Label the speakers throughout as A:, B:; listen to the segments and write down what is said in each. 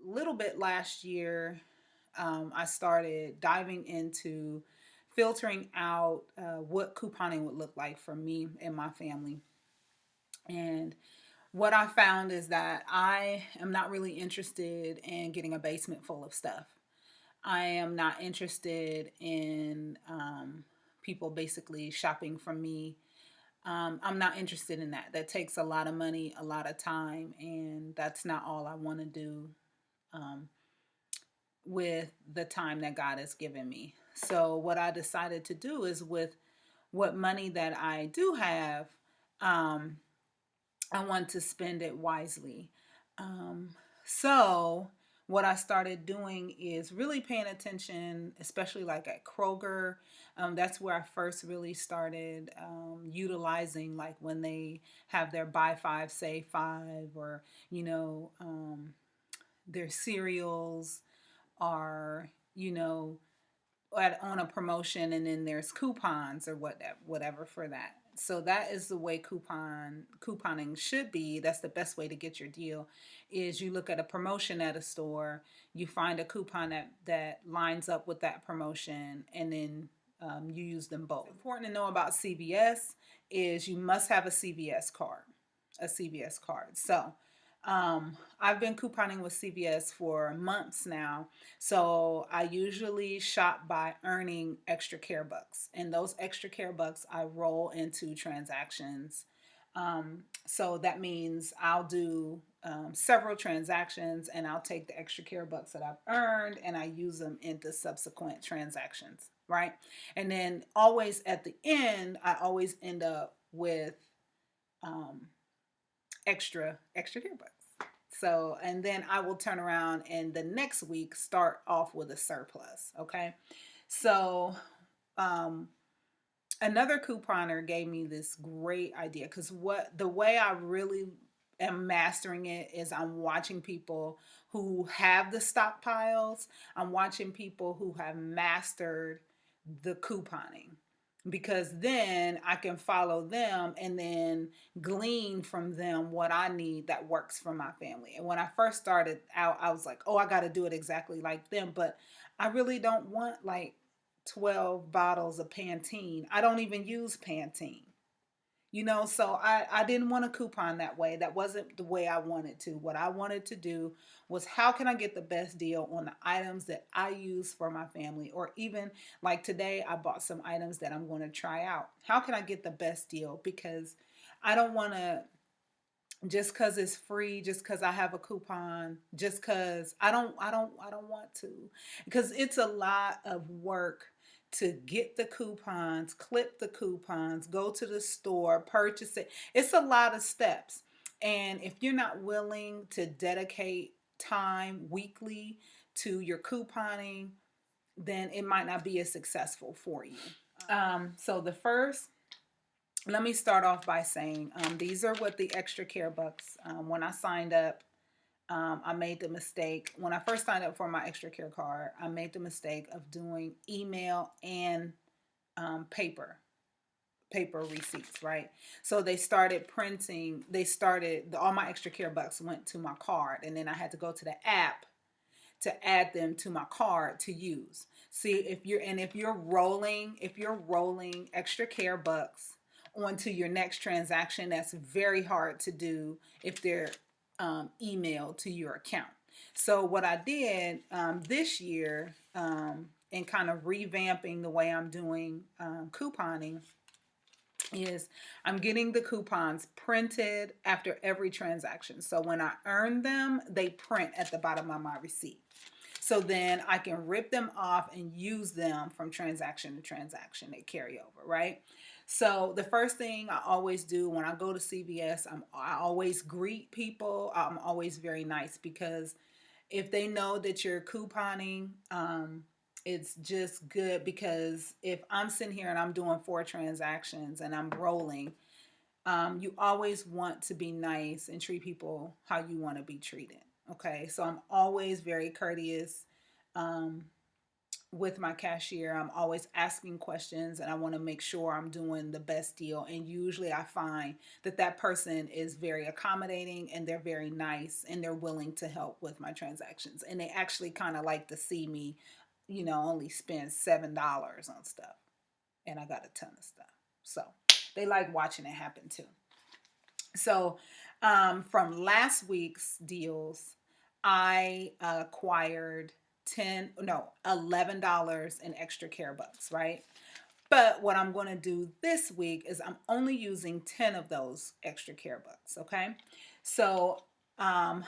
A: little bit last year, I started diving into filtering out what couponing would look like for me and my family. And what I found is that I am not really interested in getting a basement full of stuff. I am not interested in people basically shopping from me. I'm not interested in that. That takes a lot of money, a lot of time, and that's not all I want to do um, with the time that God has given me. So, what I decided to do is with what money that I do have, um, I want to spend it wisely. Um, so, what I started doing is really paying attention, especially like at Kroger. That's where I first really started utilizing, like when they have their buy five, save five, or, you know, their cereals are, on a promotion, and then there's coupons or whatever for that. So that is the way couponing should be. That's the best way to get your deal. Is you look at a promotion at a store, you find a coupon that lines up with that promotion, and then you use them both. What's important to know about CVS is you must have a CVS card, So I've been couponing with CVS for months now. So I usually shop by earning extra care bucks. And those extra care bucks I roll into transactions. So that means I'll do several transactions, and I'll take the extra care bucks that I've earned and I use them into subsequent transactions. Right. And then always at the end, I always end up with um, extra care bucks. So, and then I will turn around and the next week start off with a surplus. Okay. So, um, another couponer gave me this great idea, because what the way I really am mastering it is I'm watching people who have the stockpiles. I'm watching people who have mastered the couponing, because then I can follow them and then glean from them what I need that works for my family. And when I first started out, I was like, oh, I got to do it exactly like them. But I really don't want like 12 bottles of Pantene. I don't even use Pantene. So I didn't want to coupon that way. That wasn't the way I wanted to. What I wanted to do was, how can I get the best deal on the items that I use for my family? Or even like today, I bought some items that I'm going to try out. How can I get the best deal? Because I don't want to, just because it's free, just because I have a coupon, just because I don't want to, because it's a lot of work to get the coupons, clip the coupons, go to the store, purchase it. It's a lot of steps. And if you're not willing to dedicate time weekly to your couponing, then it might not be as successful for you. So the first Let me start off by saying these are what the extra care bucks. When I signed up, I made the mistake. When I first signed up for my extra care card, I made the mistake of doing email and paper receipts, right? So all my extra care bucks went to my card, and then I had to go to the app to add them to my card to use. See, if you're rolling extra care bucks onto your next transaction, that's very hard to do if they're emailed to your account. So what I did this year, in kind of revamping the way I'm doing couponing, is I'm getting the coupons printed after every transaction. So when I earn them, they print at the bottom of my receipt. So then I can rip them off and use them from transaction to transaction. They carry over, right? So the first thing I always do when I go to CVS, I always greet people. I'm always very nice, because if they know that you're couponing, it's just good, because if I'm sitting here and I'm doing 4 transactions and I'm rolling, you always want to be nice and treat people how you want to be treated. Okay, so I'm always very courteous um, with my cashier, I'm always asking questions and I want to make sure I'm doing the best deal. And usually I find that that person is very accommodating and they're very nice and they're willing to help with my transactions. And they actually kind of like to see me, only spend $7 on stuff. And I got a ton of stuff. So they like watching it happen too. So from last week's deals, I acquired $11 in extra care bucks, right? But what I'm going to do this week is I'm only using 10 of those extra care bucks, okay? So um,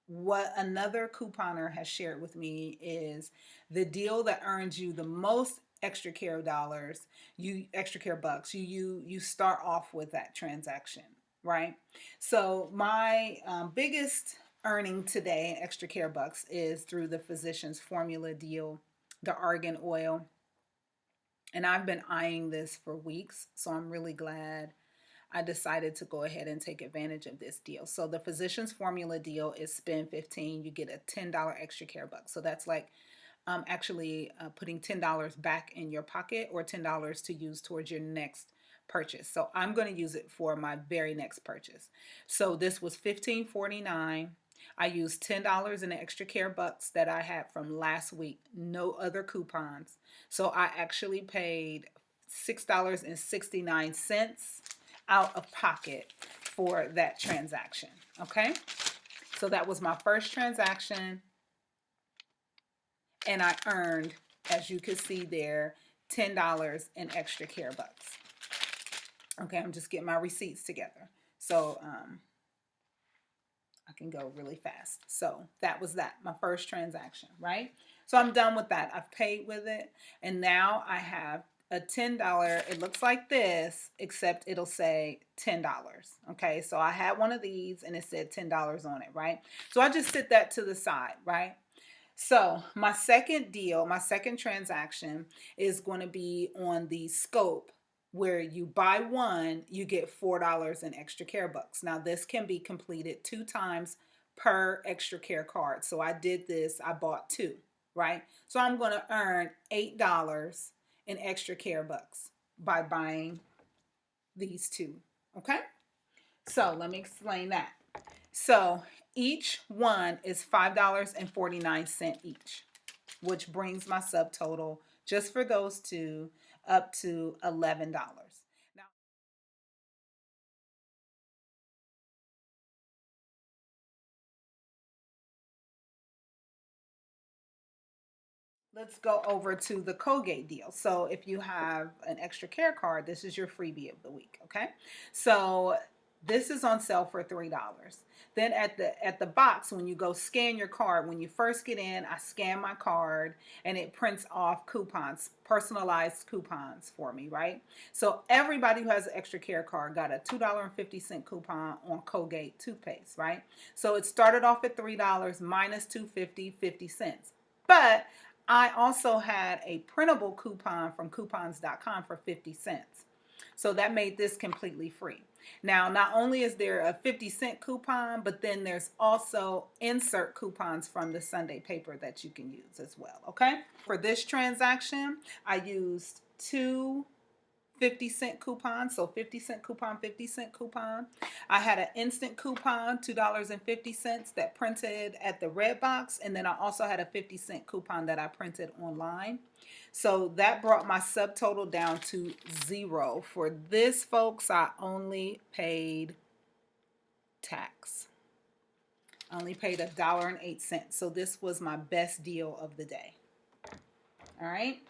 A: what another couponer has shared with me is the deal that earns you the most extra care dollars, you extra care bucks, you start off with that transaction, right? So my biggest earning today in extra care bucks is through the physician's formula deal, the argan oil. And I've been eyeing this for weeks, so I'm really glad I decided to go ahead and take advantage of this deal. So the physician's formula deal is spend 15, you get a $10 extra care buck. So that's like actually putting $10 back in your pocket or $10 to use towards your next purchase. So I'm going to use it for my very next purchase. So this was $15.49. I used $10 in the extra care bucks that I had from last week, no other coupons. So I actually paid $6.69 out of pocket for that transaction. Okay, so that was my first transaction, and I earned, as you can see there, $10 in extra care bucks. Okay, I'm just getting my receipts together so I can go really fast. So that was that, my first transaction, right? So I'm done with that. I've paid with it, and now I have a $10. It looks like this, except it'll say $10. Okay, so I had one of these and it said $10 on it, right? So I just sit that to the side, right? So my second deal, my second transaction is going to be on the scope where you buy one, you get $4 in extra care bucks. Now this can be completed 2 times per extra care card. So I did this, I bought 2, right? So I'm going to earn $8 in extra care bucks by buying these 2, okay? So let me explain that. So each one is $5.49 each, which brings my subtotal just for those 2 up to $11. Now, let's go over to the Colgate deal. So if you have an extra care card, this is your freebie of the week, okay? So this is on sale for $3. Then at the box, when you go scan your card, when you first get in, I scan my card and it prints off coupons, personalized coupons for me, right? So everybody who has an extra care card got a $2.50 coupon on Colgate toothpaste, right? So it started off at $3 minus $2.50, 50 cents. But I also had a printable coupon from coupons.com for 50 cents. So that made this completely free. Now, not only is there a 50-cent coupon, but then there's also insert coupons from the Sunday paper that you can use as well, okay? For this transaction, I used 2 50-cent coupons, so 50-cent coupon, 50-cent coupon. I had an instant coupon, $2.50 that printed at the red box, and then I also had a 50-cent coupon that I printed online. So that brought my subtotal down to 0. For this, folks, I only paid tax. I only paid $1.08. So this was my best deal of the day. All right.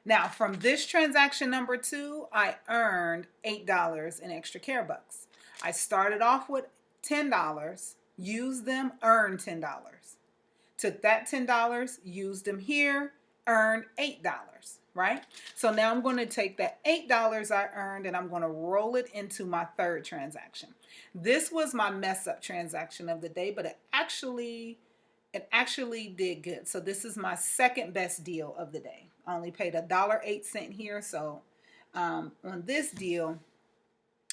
A: Now, from this transaction number 2, I earned $8 in extra care bucks. I started off with $10, used them, earned $10. Took that $10, used them here, earned $8, right? So now I'm going to take that $8 I earned and I'm going to roll it into my third transaction. This was my mess up transaction of the day, but it actually did good. So this is my second best deal of the day. I only paid $1.08 here. So on this deal,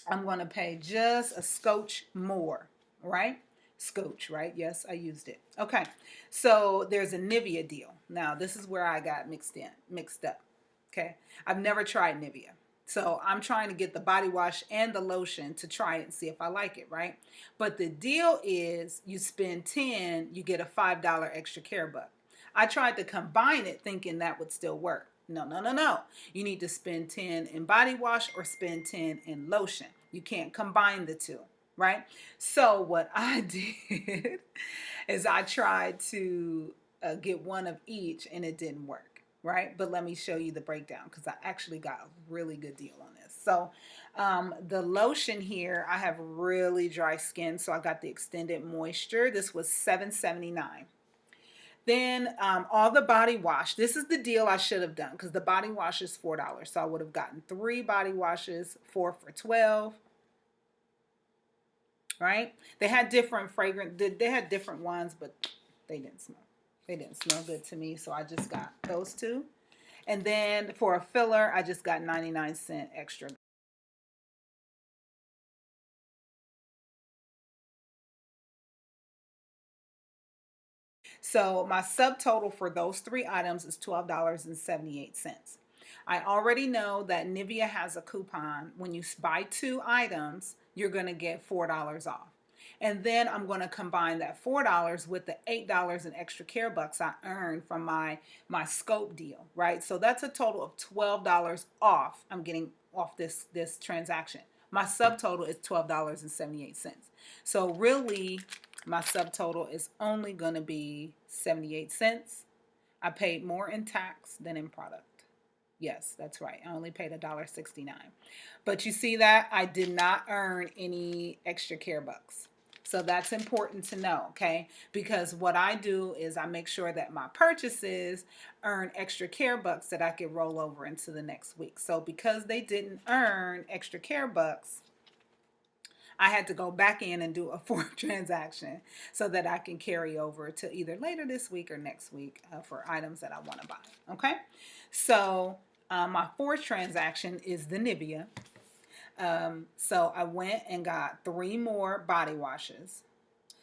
A: I'm going to pay just a scotch more, right? Scotch, right? Yes, I used it. Okay. So there's a Nivea deal. Now, this is where I got mixed up. Okay. I've never tried Nivea. So I'm trying to get the body wash and the lotion to try it and see if I like it, right? But the deal is you spend 10, you get a $5 extra care buck. I tried to combine it thinking that would still work. No, no, no, no. You need to spend 10 in body wash or spend 10 in lotion. You can't combine the two, right? So what I did is I tried to get one of each and it didn't work, right? But let me show you the breakdown because I actually got a really good deal on this. So the lotion here, I have really dry skin, so I got the extended moisture. This was $7.79. Then all the body wash. This is the deal I should have done because the body wash is $4. So I would have gotten 3 body washes, 4 for 12. Right? They had different fragrance. They had different ones, but they didn't smell. They didn't smell good to me, so I just got those 2. And then for a filler, I just got 99-cent extra. So my subtotal for those 3 items is $12.78. I already know that Nivea has a coupon. When you buy 2 items, you're going to get $4 off. And then I'm going to combine that $4 with the $8 in extra care bucks I earned from my scope deal, right? So that's a total of $12 off I'm getting off this transaction. My subtotal is $12.78. So really my subtotal is only going to be 78 cents. I paid more in tax than in product. Yes, that's right. I only paid $1.69. But you see that I did not earn any extra care bucks. So that's important to know, okay? Because what I do is I make sure that my purchases earn extra care bucks that I can roll over into the next week. So because they didn't earn extra care bucks, I had to go back in and do a 4th transaction so that I can carry over to either later this week or next week for items that I want to buy. Okay, so my 4th transaction is the Nivea. So I went and got 3 more body washes.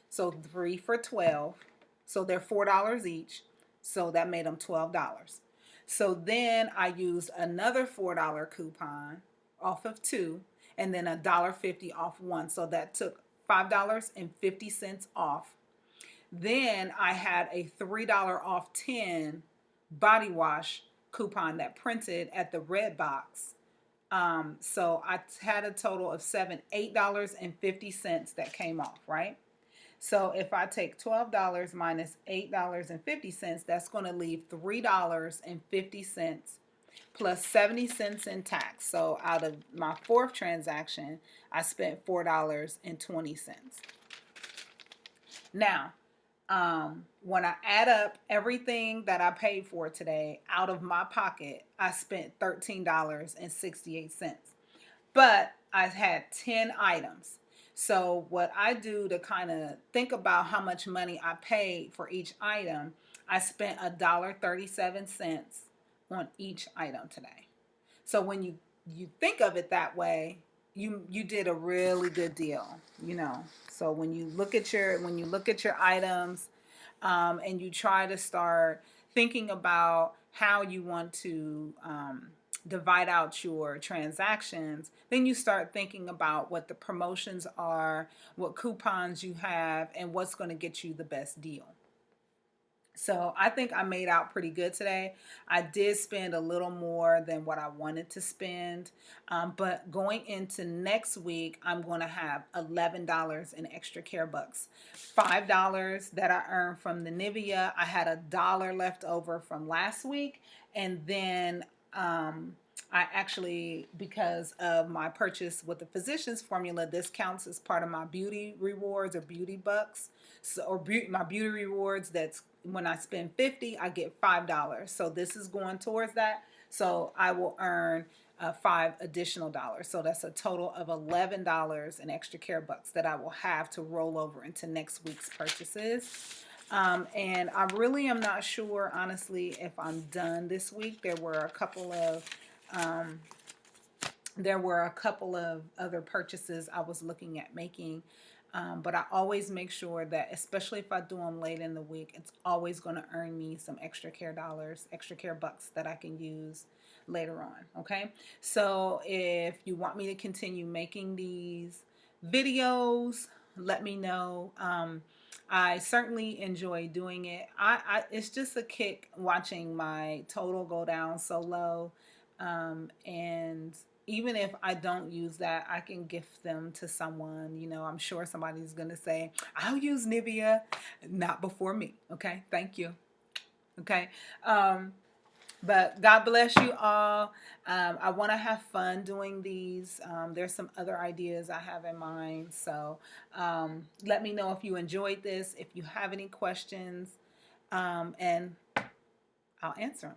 A: So 3 for 12. So they're $4 each. So that made them $12. So then I used another $4 coupon off of 2 and then $1.50 off 1. So that took $5.50 off. Then I had a $3 off 10 body wash coupon that printed at the red box. So I had a total of $8.50 that came off, right? So if I take $12 minus $8.50, that's going to leave $3.50 plus 70 cents in tax. So out of my 4th transaction, I spent $4.20. Now, when I add up everything that I paid for today out of my pocket, I spent $13.68. But I had 10 items. So what I do to kind of think about how much money I paid for each item, I spent $1.37 on each item today. So when you think of it that way, you did a really good deal, you know. So when you look at your items, and you try to start thinking about how you want to divide out your transactions, then you start thinking about what the promotions are, what coupons you have, and what's going to get you the best deal. So I think I made out pretty good today. I did spend a little more than what I wanted to spend. But going into next week, I'm going to have $11 in extra care bucks. $5 that I earned from the Nivea. I had $1 left over from last week. And then I actually, because of my purchase with the Physicians Formula, this counts as part of my beauty rewards or beauty bucks. So, or my beauty rewards, that's when I spend 50, I get $5. So this is going towards that. So I will earn $5 additional dollars. So that's a total of $11 in extra care bucks that I will have to roll over into next week's purchases. And I really am not sure, honestly, if I'm done this week. There were a couple of other purchases I was looking at making. But I always make sure that, especially if I do them late in the week, it's always going to earn me some extra care dollars, extra care bucks that I can use later on. Okay. So if you want me to continue making these videos, let me know. I certainly enjoy doing it. It's just a kick watching my total go down so low. And even if I don't use that, I can gift them to someone. You know, I'm sure somebody's going to say, I'll use Nivea. Not before me. Okay. Thank you. Okay. But God bless you all. I want to have fun doing these. There's some other ideas I have in mind. So let me know if you enjoyed this, if you have any questions, and I'll answer them.